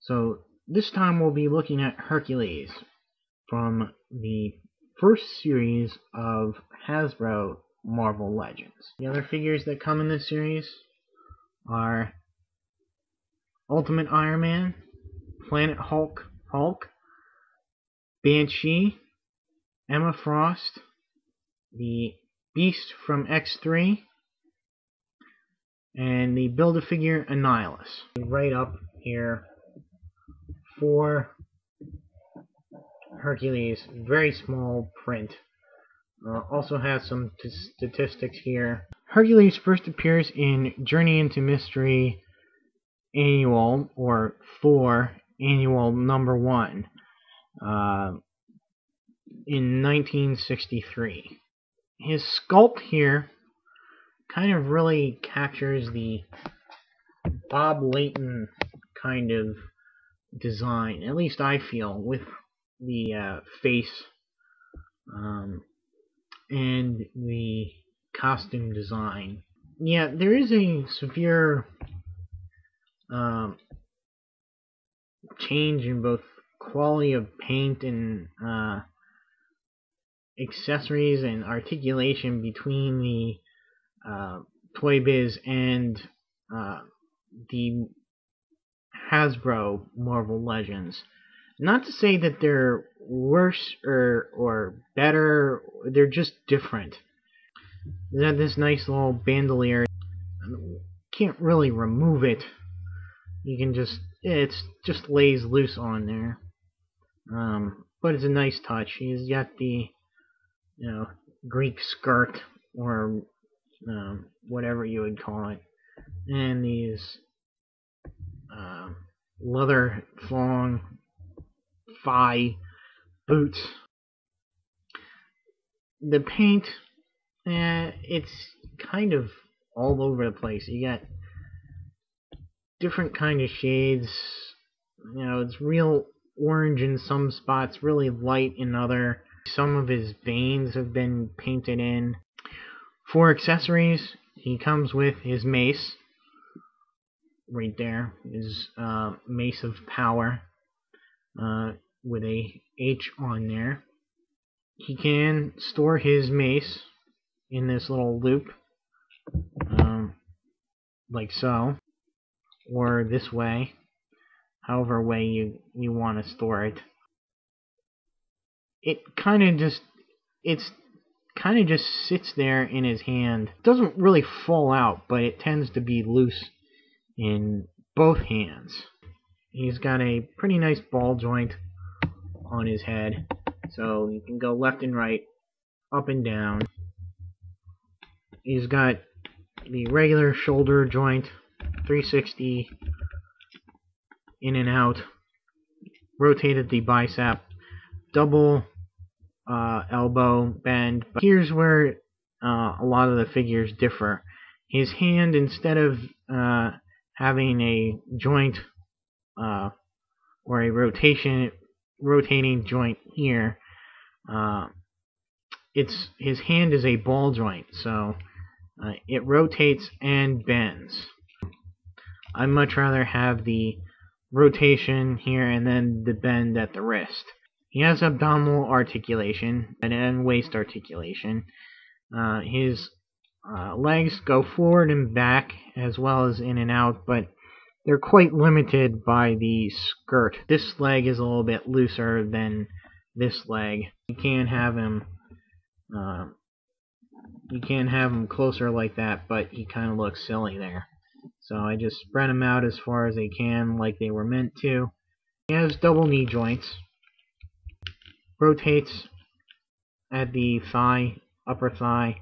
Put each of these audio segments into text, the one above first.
So this time we'll be looking at Hercules from the first series of Hasbro Marvel Legends. The other figures that come in this series are Ultimate Iron Man, Planet Hulk, Banshee, Emma Frost, the Beast from X3, and the Build-A-Figure Annihilus. Right up here for Hercules, very small print. Also has some statistics here. Hercules first appears in Journey into Mystery Annual, or Thor Annual number 1, in 1963. His sculpt here kind of really captures the Bob Layton kind of design, at least I feel, with the face and the costume design. Yeah, there is a severe change in both quality of paint and accessories and articulation between the Toy Biz and the Hasbro Marvel Legends. Not to say that they're worse or better, they're just different. They have this nice little bandolier. Can't really remove it. You can it just lays loose on there. But it's a nice touch. He's got the Greek skirt, or whatever you would call it, and these leather thong thigh boots. The paint, it's kind of all over the place. You got different kind of shades. It's real orange in some spots, really light in other. Some of his veins have been painted in. For accessories, he comes with his mace, right there, his Mace of Power, with a H on there. He can store his mace in this little loop, like so, or this way, however way you want to store it. It kind of just sits there in his hand. It doesn't really fall out, but it tends to be loose in both hands. He's got a pretty nice ball joint on his head, so you can go left and right, up and down. He's got the regular shoulder joint, 360 in and out, rotated the bicep, double elbow bend. But here's where a lot of the figures differ. His hand, instead of having a joint or a rotating joint here, his hand is a ball joint, so it rotates and bends. I'd much rather have the rotation here and then the bend at the wrist. He has abdominal articulation and waist articulation. His legs go forward and back as well as in and out, but they're quite limited by the skirt. This leg is a little bit looser than this leg. You can't have him closer like that, but he kind of looks silly there. So I just spread them out as far as they can, like they were meant to. He has double knee joints. Rotates at the thigh, upper thigh.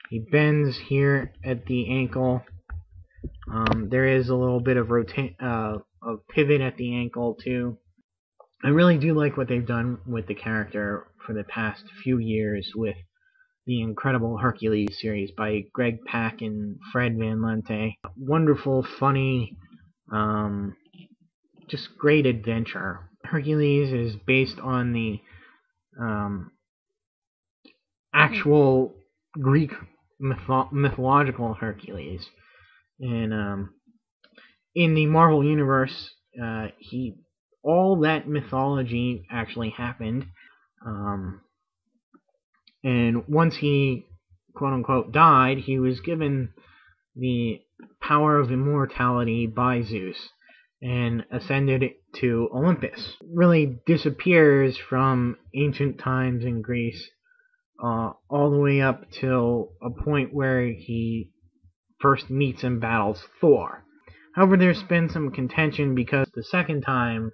He bends here at the ankle. There is a little bit of pivot at the ankle too. I really do like what they've done with the character for the past few years with the Incredible Hercules series by Greg Pak and Fred Van Lente. Wonderful, funny, just great adventure. Hercules is based on the actual Greek mythological Hercules, and in the Marvel Universe, all that mythology actually happened. Um, and once he, quote unquote, died, he was given the power of immortality by Zeus and ascended to Olympus. Really disappears from ancient times in Greece all the way up till a point where he first meets and battles Thor. However, there's been some contention because the second time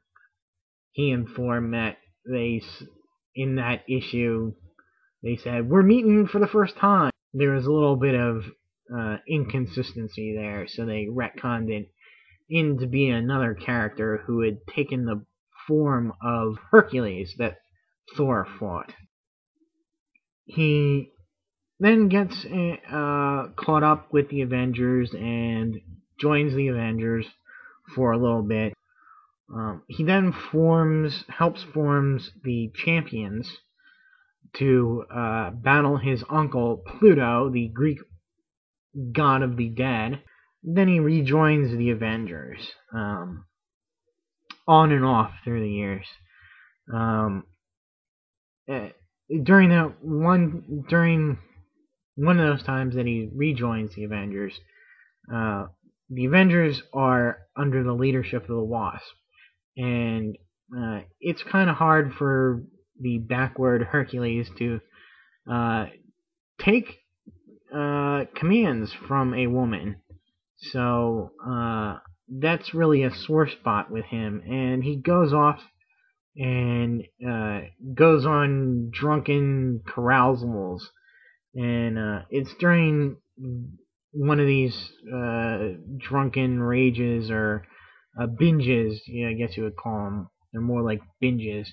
he and Thor met, in that issue, they said, "We're meeting for the first time." There was a little bit of inconsistency there, so they retconned it in to be another character who had taken the form of Hercules that Thor fought. He then gets caught up with the Avengers and joins the Avengers for a little bit. He then helps forms the Champions to battle his uncle Pluto, the Greek god of the dead. Then he rejoins the Avengers, on and off through the years. During one of those times that he rejoins the Avengers, the Avengers are under the leadership of the Wasp, and it's kind of hard for the backward Hercules to take commands from a woman. So that's really a sore spot with him, and he goes off and goes on drunken carousals, and it's during one of these drunken rages or binges, I guess you would call them. They're more like binges,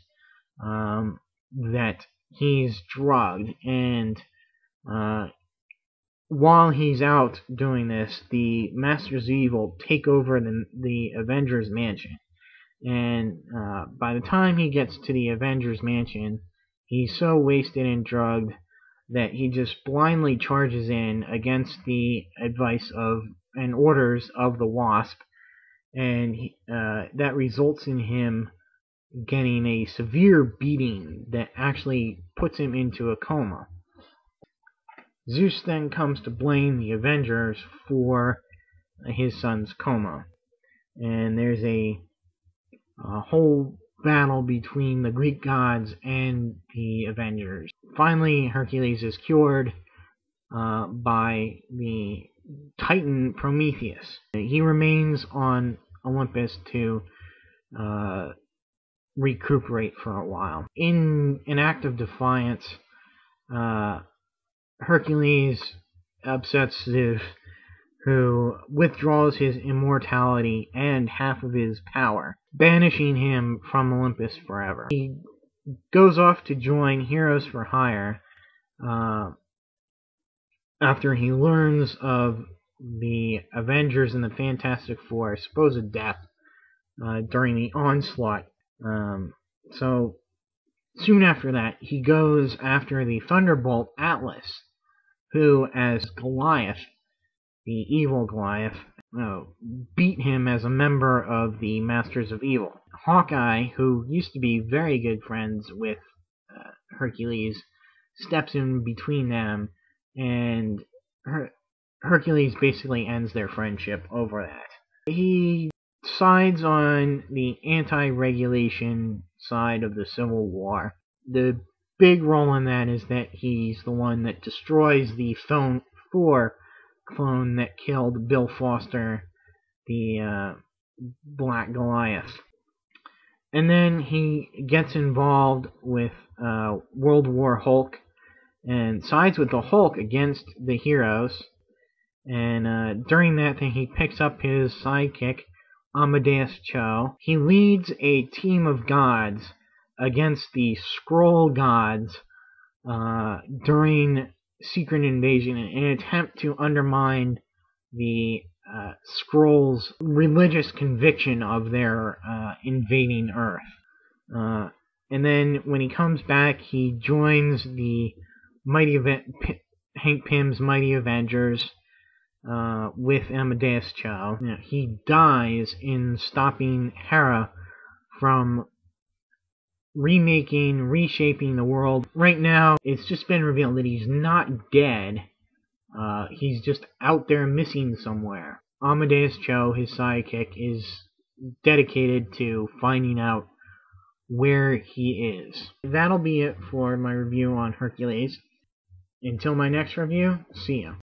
that he's drugged, and while he's out doing this, the Masters of Evil take over the Avengers Mansion. And by the time he gets to the Avengers Mansion, he's so wasted and drugged that he just blindly charges in against the advice of and orders of the Wasp, and that results in him getting a severe beating that actually puts him into a coma. Zeus then comes to blame the Avengers for his son's coma, and there's a whole battle between the Greek gods and the Avengers. Finally, Hercules is cured by the Titan Prometheus. He remains on Olympus to recuperate for a while. In an act of defiance, Hercules upsets Zeus, who withdraws his immortality and half of his power, banishing him from Olympus forever. He goes off to join Heroes for Hire after he learns of the Avengers and the Fantastic Four's supposed death during the onslaught. So soon after that, he goes after the Thunderbolt Atlas, who, as Goliath, the evil Goliath, beat him as a member of the Masters of Evil. Hawkeye, who used to be very good friends with Hercules, steps in between them, and Hercules basically ends their friendship over that. He sides on the anti-regulation side of the Civil War. The big role in that is that he's the one that destroys the Thor clone that killed Bill Foster, the Black Goliath. And then he gets involved with World War Hulk and sides with the Hulk against the heroes. And during that thing, he picks up his sidekick, Amadeus Cho. He leads a team of gods against the Skrull gods during Secret Invasion in an attempt to undermine the Skrulls' religious conviction of their invading Earth. And then when he comes back, he joins the Hank Pym's Mighty Avengers, with Amadeus Cho. You know, he dies in stopping Hera from reshaping the world. Right now, it's just been revealed that he's not dead. He's just out there missing somewhere. Amadeus Cho, his sidekick, is dedicated to finding out where he is. That'll be it for my review on Hercules. Until my next review, see ya.